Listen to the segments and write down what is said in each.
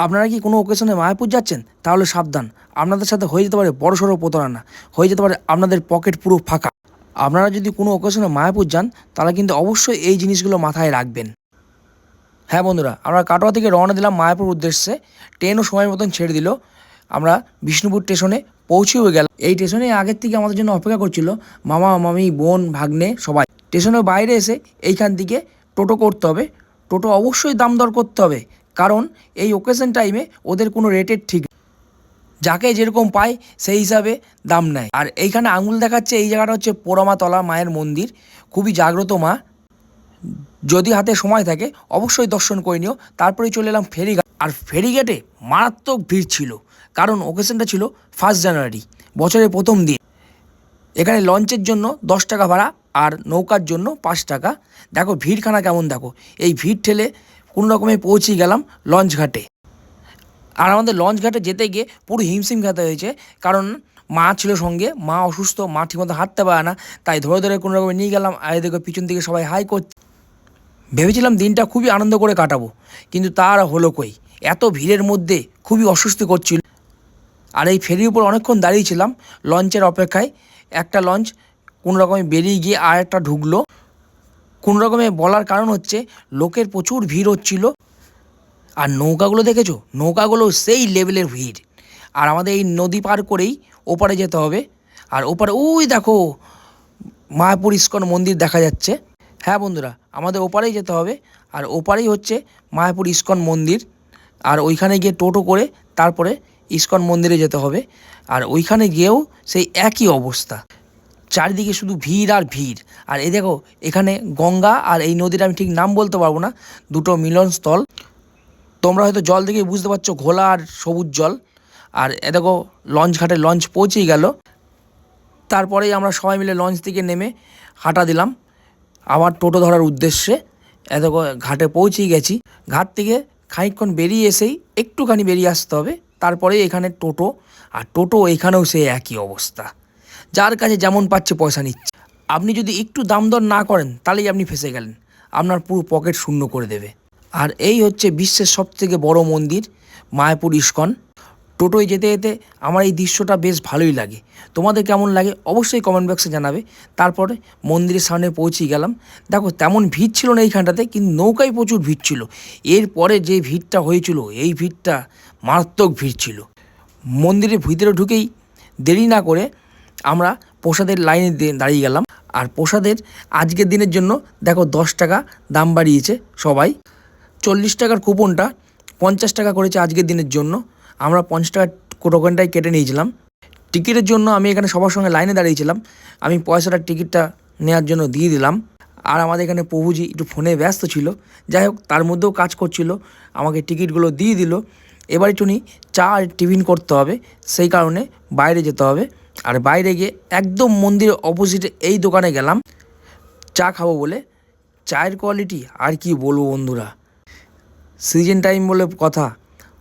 আপনারা কি কোনো ওকেশনে মায়াপুর যাচ্ছেন? তাহলে সাবধান, আপনাদের সাথে হয়ে যেতে পারে বড়সড় প্রতারণা, হয়ে যেতে পারে আপনাদের পকেট পুরো ফাঁকা। আপনারা যদি কোনো ওকেশনে মায়াপুর যান তাহলে কিন্তু অবশ্যই এই জিনিসগুলো মাথায় রাখবেন। হ্যাঁ বন্ধুরা, আমরা কাটোয়া থেকে রওনা দিলাম মায়াপুর উদ্দেশ্যে। ট্রেনও সময় মতন ছেড়ে দিল। আমরা বিষ্ণুপুর স্টেশনে পৌঁছেও গেলাম। এই স্টেশনে আগের থেকে আমাদের জন্য অপেক্ষা করছিল মামা মামি বোন ভাগ্নে সবাই। স্টেশনের বাইরে এসে এইখান থেকে টোটো করতে হবে। টোটো অবশ্যই দাম দর করতে হবে, কারণ এই ওকেশন টাইমে ওদের কোনো রেটের ঠিক নেই। যাকে যেরকম পায় সেই হিসাবে দাম নেয়। আর এইখানে আঙুল দেখাচ্ছে, এই জায়গাটা হচ্ছে পোড়ামাতলা মায়ের মন্দির, খুবই জাগ্রত মা। যদি হাতে সময় থাকে অবশ্যই দর্শন করে নিও। তারপরেই চলে এলাম ফেরিঘাট। আর ফেরিঘাটে মারাত্মক ভিড় ছিল, কারণ ওকেশনটা ছিল 1 জানুয়ারি, বছরের প্রথম দিন। এখানে লঞ্চের জন্য 10 টাকা ভাড়া আর নৌকার জন্য 5 টাকা। দেখো ভিড়খানা কেমন, দেখো এই ভিড় ঠেলে কোনো রকমে পৌঁছে গেলাম লঞ্চ ঘাটে। আর আমাদের লঞ্চ ঘাটে যেতে গিয়ে পুরো হিমশিম খেতে হয়েছে, কারণ মা ছিল সঙ্গে, মা অসুস্থ, মা ঠিকমতো হাঁটতে পারে না, তাই ধরে ধরে কোনো রকমে নিয়ে গেলাম। আর এদিকে পিছন থেকে সবাই হাই করছে। ভেবেছিলাম দিনটা খুবই আনন্দ করে কাটাবো, কিন্তু তার হলো কই, এত ভিড়ের মধ্যে খুবই অস্বস্তি করছিল। আর এই ফেরির উপর অনেকক্ষণ দাঁড়িয়েছিলাম লঞ্চের অপেক্ষায়। একটা লঞ্চ কোনো রকমে বেরিয়ে গিয়ে আর একটা ঢুকলো। কোনো রকমে বলার কারণ হচ্ছে লোকের প্রচুর ভিড় হচ্ছিল। আর নৌকাগুলো দেখেছো, নৌকাগুলো সেই লেভেলের ভিড়। আর আমাদের এই নদী পার করেই ওপারে যেতে হবে। আর ওপারে ওই দেখো মায়াপুর ইস্কন মন্দির দেখা যাচ্ছে। হ্যাঁ বন্ধুরা, আমাদের ওপারেই যেতে হবে। আর ওপারেই হচ্ছে মায়াপুর ইস্কন মন্দির। আর ওইখানে গিয়ে টোটো করে তারপরে ইস্কন মন্দিরে যেতে হবে। আর ওইখানে গিয়েও সেই একই অবস্থা, চারিদিকে শুধু ভিড় আর ভিড়। আর এই দেখো এখানে গঙ্গা আর এই নদীর আমি ঠিক নাম বলতে পারবো না, দুটো মিলনস্থল। তোমরা হয়তো জল দেখে বুঝতে পারছো, ঘোলা আর সবুজ জল। আর এ দেখো লঞ্চ ঘাটে লঞ্চ পৌঁছেই গেল। তারপরেই আমরা সবাই মিলে লঞ্চ থেকে নেমে হাঁটা দিলাম আবার টোটো ধরার উদ্দেশ্যে। এত ঘাটে পৌঁছেই গেছি। ঘাট থেকে খানিকক্ষণ বেরিয়ে এসেই একটুখানি বেরিয়ে আসতে হবে, তারপরে এখানে টোটো। আর টোটো এখানেও সেই একই অবস্থা, যার কাছে যেমন পাচ্ছে পয়সা নিচ্ছে। আপনি যদি একটু দাম দর না করেন তাহলেই আপনি ফেঁসে গেলেন, আপনার পুরো পকেট শূন্য করে দেবে। আর এই হচ্ছে বিশ্বের সবথেকে বড় মন্দির মায়াপুর ইস্কন। টোটোয় যেতে যেতে আমার এই দৃশ্যটা বেশ ভালোই লাগে। তোমাদের কেমন লাগে অবশ্যই কমেন্ট বক্সে জানাবে। তারপরে মন্দিরের সামনে পৌঁছে গেলাম। দেখো তেমন ভিড় ছিল না এইখানটাতে, কিন্তু নৌকায় প্রচুর ভিড় ছিল। এরপরে যে ভিড়টা হয়েছিল, এই ভিড়টা মারাত্মক ভিড় ছিল। মন্দিরের ভিতরে ঢুকেই দেরি না করে আমরা প্রসাদের লাইনে দাঁড়িয়ে গেলাম। আর প্রসাদের আজকের দিনের জন্য দেখো 10 টাকা দাম বাড়িয়েছে সবাই। 40 টাকার কুপনটা 50 টাকা করেছে আজকের দিনের জন্য। আমরা 50 টাকার টোকেনটাই কেটে নিয়েছিলাম। টিকিটের জন্য আমি এখানে সবার সঙ্গে লাইনে দাঁড়িয়েছিলাম। আমি পয়সাটার টিকিটটা নেওয়ার জন্য দিয়ে দিলাম। আর আমাদের এখানে প্রভুজি একটু ফোনে ব্যস্ত ছিল, যাই হোক তার মধ্যেও কাজ করছিল, আমাকে টিকিটগুলো দিয়ে দিল। এবার একটুনি চা আর টিফিন করতে হবে, সেই কারণে বাইরে যেতে হবে। আর বাইরে গিয়ে একদম মন্দিরের অপোজিটে এই দোকানে গেলাম চা খাবো বলে। চায়ের কোয়ালিটি আর কি বলবো বন্ধুরা, সিজন টাইম বলে কথা,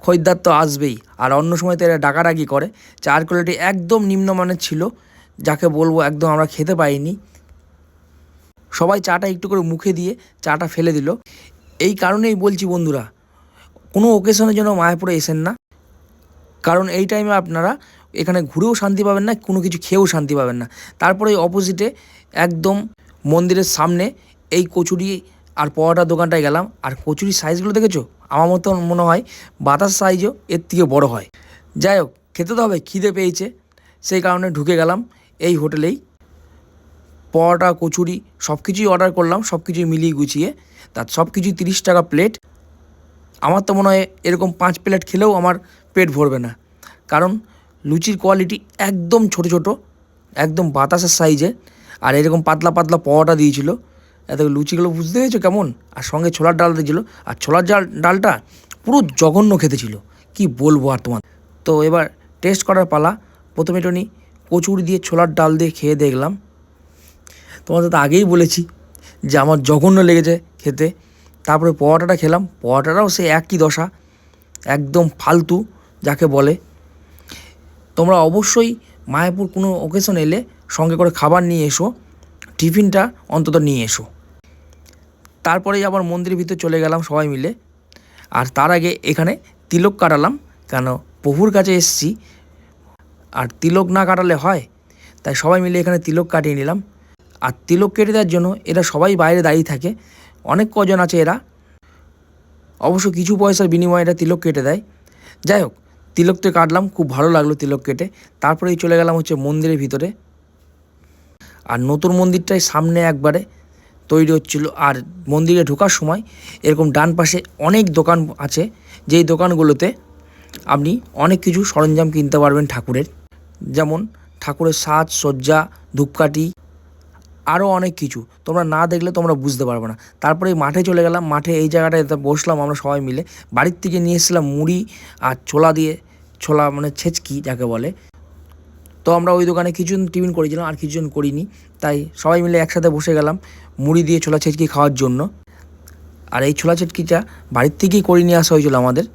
খরিদ্দার তো আসবেই। আর অন্য সময় তো এরা ডাকাডাকি করে। চার কোয়ালিটি একদম নিম্নমানের ছিল, যাকে বলবো একদম আমরা খেতে পাইনি। সবাই চাটা একটু করে মুখে দিয়ে চাটা ফেলে দিল। এই কারণেই বলছি বন্ধুরা, কোনো ওকেশনের জন্য মায়াপুরে এসেন না, কারণ এই টাইমে আপনারা এখানে ঘুরেও শান্তি পাবেন না, কোনো কিছু খেয়েও শান্তি পাবেন না। তারপরে অপোজিটে একদম মন্দিরের সামনে এই কচুরি আর পরোটার দোকানটায় গেলাম। আর কচুরির সাইজগুলো দেখেছো, আমার মতো মনে হয় বাতাস সাইজও এর থেকে বড় হয়। যাই হোক খেতে তো হবে, খিদে পেয়েছে, সেই কারণে ঢুকে গেলাম এই হোটেলেই। পরোটা কচুরি সব কিছুই অর্ডার করলাম, সব কিছুই মিলিয়ে গুছিয়ে। তার সব কিছুই 30 টাকা প্লেট। আমার তো মনে হয় এরকম 5 প্লেট খেলেও আমার পেট ভরবে না, কারণ লুচির কোয়ালিটি একদম ছোট ছোট, একদম বাতাসের সাইজে। আর এরকম পাতলা পাতলা পরোটা দিয়েছিল। এত লুচিগুলো বুঝতে পেরেছো কেমন, আর সঙ্গে ছোলার ডাল দিয়েছিলো। আর ছোলার ডালটা পুরো জঘন্য খেতে ছিল, কি বলবো আর তোমার। তো এবার টেস্ট করার পালা। প্রথমে টনি কচুরি দিয়ে ছোলার ডাল দিয়ে খেয়ে দেখলাম। তোমাদের তো আগেই বলেছি যে আমার জঘন্য লেগেছে খেতে। তারপরে পরোটাটা খেলাম, পরোটাটাও সে একই দশা, একদম ফালতু যাকে বলে। তোমরা অবশ্যই মায়াপুর কোনো ওকেশন এলে সঙ্গে করে খাবার নিয়ে এসো, টিফিনটা অন্তত নিয়ে এসো। তারপরেই আবার মন্দিরের ভিতরে চলে গেলাম সবাই মিলে। আর তার আগে এখানে তিলক কাটালাম, কেন প্রভুর কাছে এসেছি আর তিলক না কাটালে হয়, তাই সবাই মিলে এখানে তিলক কাটিয়ে নিলাম। আর তিলক কেটে দেওয়ার জন্য এরা সবাই বাইরে দাঁড়িয়ে থাকে, অনেক কজন আছে এরা, অবশ্য কিছু পয়সার বিনিময়ে এটা তিলক কেটে দেয়। যাই হোক, তিলকটা কাটলাম, খুব ভালো লাগলো তিলক কেটে। তারপরেই চলে গেলাম হচ্ছে মন্দিরের ভিতরে। আর নতুন মন্দিরটাই সামনে একবারে তৈরি হচ্ছিল। আর মন্দিরে ঢোকার সময় এরকম ডান পাশে অনেক দোকান আছে, যেই দোকানগুলোতে আপনি অনেক কিছু সরঞ্জাম কিনতে পারবেন ঠাকুরের, যেমন ঠাকুরের সাজ সজ্জা, ধূপকাঠি, আরও অনেক কিছু। তোমরা না দেখলে তোমরা বুঝতে পারবে না। তারপরে মাঠে চলে গেলাম, মাঠে এই জায়গাটায় বসলাম আমরা সবাই মিলে। বাড়ির থেকে নিয়ে এসেছিলাম মুড়ি আর ছোলা দিয়ে, ছোলা মানে ছেচকি যাকে বলে। তো আমরা ওই দোকানে কিছুজন টিফিন করেছিলাম আর কিছুজন করিনি, তাই সবাই মিলে একসাথে বসে গেলাম মুড়ি দিয়ে ছোলা ছেচকি খাওয়ার জন্য। আর এই ছোলা ছেচকিটা বাড়ির থেকেই করে নিয়ে আসা হয়েছিল আমাদের।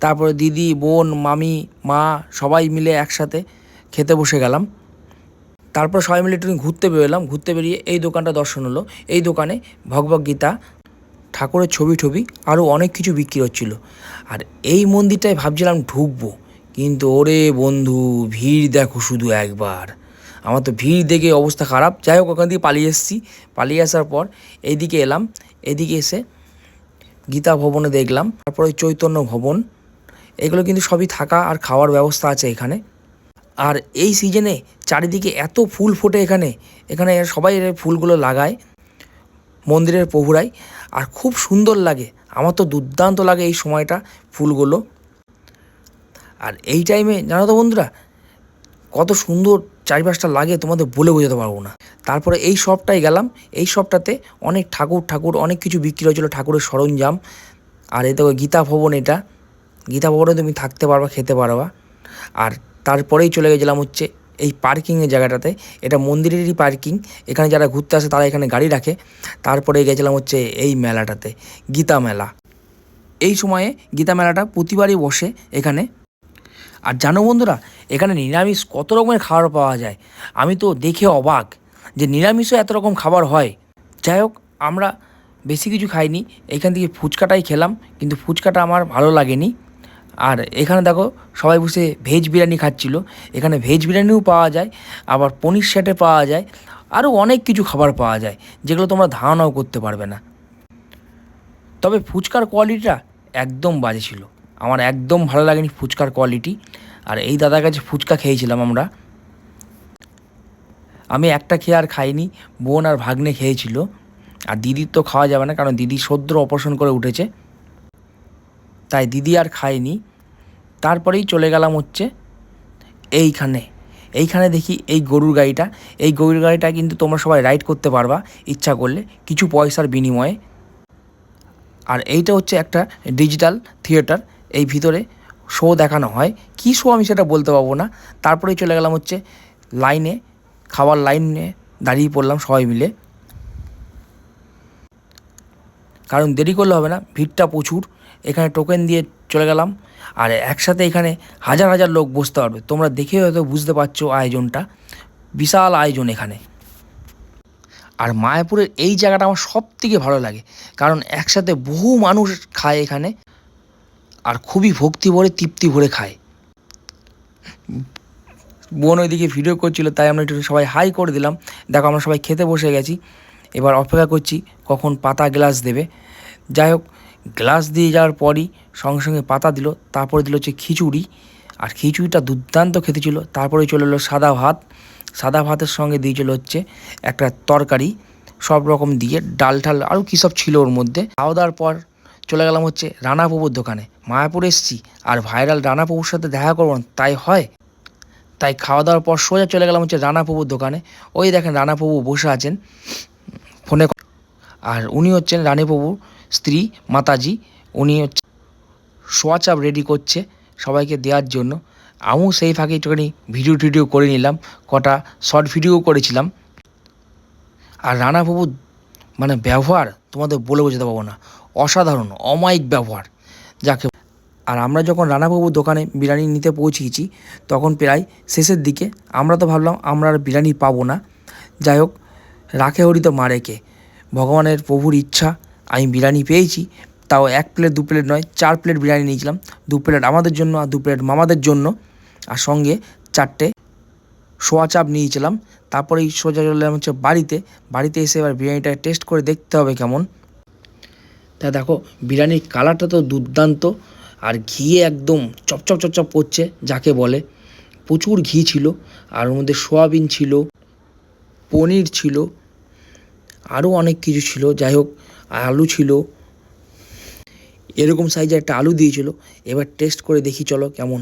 তারপরে দিদি, বোন, মামি, মা সবাই মিলে একসাথে খেতে বসে গেলাম। তারপর সবাই মিলে একটু ঘুরতে বেরোলাম। ঘুরতে বেরিয়ে এই দোকানটা দর্শন হলো। এই দোকানে ভগবদ্গীতা, ঠাকুরের ছবি টবি আরও অনেক কিছু বিক্রি হচ্ছিলো। আর এই মন্দিরটায় ভাবছিলাম ঢুকবো, কিন্তু ওরে বন্ধু, ভিড় দেখো শুধু একবার। আমার তো ভিড় দেখে অবস্থা খারাপ। যাই হোক, ওখান থেকে পালিয়ে এসেছি। পালিয়ে আসার পর এইদিকে এলাম। এদিকে এসে গীতা ভবনে দেখলাম, তারপরে চৈতন্য ভবন, এগুলো কিন্তু সবই থাকা আর খাওয়ার ব্যবস্থা আছে এখানে। আর এই সিজনে চারিদিকে এত ফুল ফোটে এখানে, এখানে সবাই ফুলগুলো লাগায় মন্দিরের প্রভুরাই, আর খুব সুন্দর লাগে। আমার তো দুর্দান্ত লাগে এই সময়টা ফুলগুলো। আর এই টাইমে জানো তো বন্ধুরা, কত সুন্দর চারিপাশটা লাগে তোমাদের বলে বোঝাতে পারবো না। তারপরে এই শপটায় গেলাম। এই শপটাতে অনেক ঠাকুর অনেক কিছু বিক্রি হয়েছিল, ঠাকুরের সরঞ্জাম। আর এই দেখো গীতা ভবন, এটা গীতা ভবনে তুমি থাকতে পারবা, খেতে পারবা। আর তারপরেই চলে গেছিলাম হচ্ছে এই পার্কিংয়ের জায়গাটাতে। এটা মন্দিরেরই পার্কিং, এখানে যারা ঘুরতে আসে তারা এখানে গাড়ি রাখে। তারপরে গেছিলাম হচ্ছে এই মেলাটাতে, গীতা মেলা। এই সময়ে গীতা মেলাটা প্রতিবারই বসে এখানে। আর জানো বন্ধুরা, এখানে নিরামিষ কত রকমের খাবার পাওয়া যায়। আমি তো দেখে অবাক যে নিরামিষও এত রকম খাবার হয়। যাই হোক, আমরা বেশি কিছু খাইনি, এখান থেকে ফুচকাটাই খেলাম, কিন্তু ফুচকাটা আমার ভালো লাগেনি। আর এখানে দেখো সবাই বসে ভেজ বিরিয়ানি খাচ্ছিল। এখানে ভেজ বিরিয়ানিও পাওয়া যায়, আবার পনির সেটে পাওয়া যায়, আরও অনেক কিছু খাবার পাওয়া যায় যেগুলো তোমরা ধারণাও করতে পারবে না। তবে ফুচকার কোয়ালিটিটা একদম বাজে ছিল, আমার একদম ভালো লাগেনি ফুচকার কোয়ালিটি। আর এই দাদার কাছে ফুচকা খেয়েছিলাম আমরা, আমি একটা খেয়ে আর খাইনি, বোন আর ভাগ্নে খেয়েছিল। আর দিদির তো খাওয়া যাবে না, কারণ দিদি সদ্য অপারেশন করে উঠেছে, তাই দিদি আর খায়নি। তারপরেই চলে গেলাম হচ্ছে এইখানে দেখি এই গরুর গাড়িটা। এই গরুর গাড়িটা কিন্তু তোমরা সবাই রাইড করতে পারবা ইচ্ছা করলে, কিছু পয়সার বিনিময়ে। আর এইটা হচ্ছে একটা ডিজিটাল থিয়েটার, এই ভিতরে শো দেখানো হয়। কী শো আমি সেটা বলতে পারবো না। তারপরেই চলে গেলাম হচ্ছে লাইনে, খাওয়ার লাইনে দাঁড়িয়ে পড়লাম সবাই মিলে, কারণ দেরি করলে হবে না, ভিড়টা প্রচুর। এখানে টোকেন দিয়ে চলে গেলাম। আর একসাথে এখানে হাজার হাজার লোক বসতে পারবে, তোমরা দেখে হয়তো বুঝতে পারছো আয়োজনটা, বিশাল আয়োজন এখানে। আর মায়াপুরের এই জায়গাটা আমার সব থেকে ভালো লাগে, কারণ একসাথে বহু মানুষ খায় এখানে, আর খুবই ভক্তি ভরে তৃপ্তি ভরে খায়। বোন ওইদিকে ভিডিও করছিল, তাই আমরা একটু সবাই হাই করে দিলাম। দেখো আমরা সবাই খেতে বসে গেছি, এবার অপেক্ষা করছি কখন পাতা গ্লাস দেবে। যাই হোক, গ্লাস দিয়ে যাওয়ার পরই সঙ্গে সঙ্গে পাতা দিল, তারপরে দিল হচ্ছে খিচুড়ি। আর খিচুড়িটা দুর্দান্ত খেতে ছিল। তারপরে চলে এলো সাদা ভাত, সাদা ভাতের সঙ্গে দিয়েছিল হচ্ছে একটা তরকারি, সব রকম দিয়ে ডাল ঠাল আরও কী সব ছিল ওর মধ্যে। খাওয়া দাওয়ার পর চলে গেলাম হচ্ছে রানাপ্রভুর দোকানে। মায়াপুর এসেছি আর ভাইরাল রানাপ্রভুর সাথে দেখা করবো না তাই হয়, তাই খাওয়া দাওয়ার পর সোজা চলে গেলাম হচ্ছে রানাপ্রভুর দোকানে। ওই দেখেন রানাপ্রভু বসে আছেন ফোনে, আর উনি হচ্ছেন রানীপ্রভুর স্ত্রী মাতাজি। উনি হচ্ছে সোয়া চাপ রেডি করছে সবাইকে দেওয়ার জন্য। আমিও সেই ফাঁকে একটুখানি ভিডিও টিডিও করে নিলাম, কটা শর্ট ভিডিও করেছিলাম। আর রানাপ্রভুর মানে ব্যবহার তোমাদের বলে বোঝাতে পারবো না, অসাধারণ অমায়িক ব্যবহার যাকে। আর আমরা যখন রানাপ্রভুর দোকানে বিরিয়ানি নিতে পৌঁছেছি তখন প্রায় শেষের দিকে। আমরা তো ভাবলাম আমরা আর বিরিয়ানি পাবো না। যাই হোক, রাখে হরি তো মারেকে, ভগবানের প্রভুর ইচ্ছা আমি বিরিয়ানি পেয়েছি। তাও 1 প্লেট 2 প্লেট নয়, 4 প্লেট বিরিয়ানি নিয়েছিলাম। 2 প্লেট আমাদের জন্য আর 2 প্লেট মামাদের জন্য, আর সঙ্গে 4টে সোয়া চাপ নিয়েছিলাম। তারপরেই সোজা চলে এলাম হচ্ছে বাড়িতে এসে এবার বিরিয়ানিটা টেস্ট করে দেখতে হবে কেমন। তা দেখো বিরিয়ানির কালারটা তো দুর্দান্ত, আর ঘিয়ে একদম চপচপ চপচপ করছে যাকে বলে। প্রচুর ঘি ছিল, আর ওর মধ্যে সোয়াবিন ছিল, পনির ছিল, আরও অনেক কিছু ছিল। যাই হোক, আলু ছিল, এরকম সাইজের একটা আলু দিয়েছিল। এবার টেস্ট করে দেখি চলো কেমন।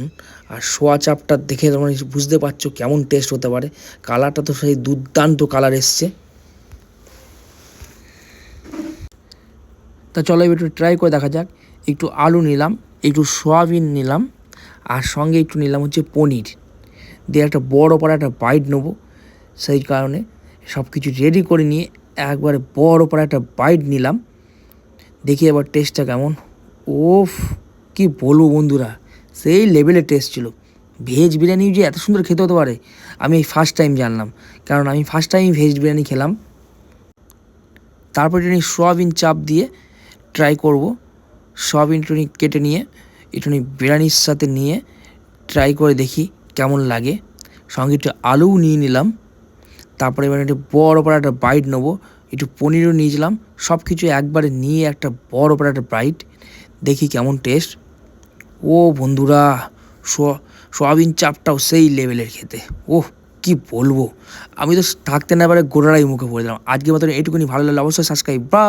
আর সোয়া চাপটা দেখে তোমরা বুঝতে পারছো কেমন টেস্ট হতে পারে। কালারটা তো সেই দুর্দান্ত কালার এসছে। তা চলো এবার একটু ট্রাই করে দেখা যাক। একটু আলু নিলাম, একটু সোয়াবিন নিলাম, আর সঙ্গে একটু নিলাম হচ্ছে পনির দিয়ে একটা বড় পাড়া একটা বাইট নেবো। সেই কারণে সব কিছু রেডি করে নিয়ে একবারে বড় পাড়া একটা বাইট নিলাম। দেখি এবার টেস্টটা কেমন। ওফ, কি বলবো বন্ধুরা, সেই লেভেলের টেস্ট ছিল। ভেজ বিরিয়ানি যে এত সুন্দর খেতে হতে পারে আমি এই ফার্স্ট টাইম জানলাম, কারণ আমি ফার্স্ট টাইম ভেজ বিরিয়ানি খেলাম। তারপর একটু সোয়াবিন চাপ দিয়ে ট্রাই করব। সোয়াবিন একটু কেটে নিয়ে একটু বিরিয়ানির সাথে নিয়ে ট্রাই করে দেখি কেমন লাগে। সঙ্গে একটু আলুও নিয়ে নিলাম। তারপরে এবার একটু বড় পাড়া একটা বাইট নেবো, একটু পনিরও নিয়েছিলাম। সব কিছু একবারে নিয়ে একটা বড় পাড়া একটা বাইট দেখি কেমন টেস্ট। ও বন্ধুরা, সোয়াবিন চাপটাও সেই লেভেলের খেতে। ওহ, কি বলবো, আমি তো থাকতে না পারে গোড়ারাই মুখে পড়ে দিলাম। আজকের মতন এইটুকুনি, ভালো লাগলে অবশ্যই সাবস্ক্রাইব বা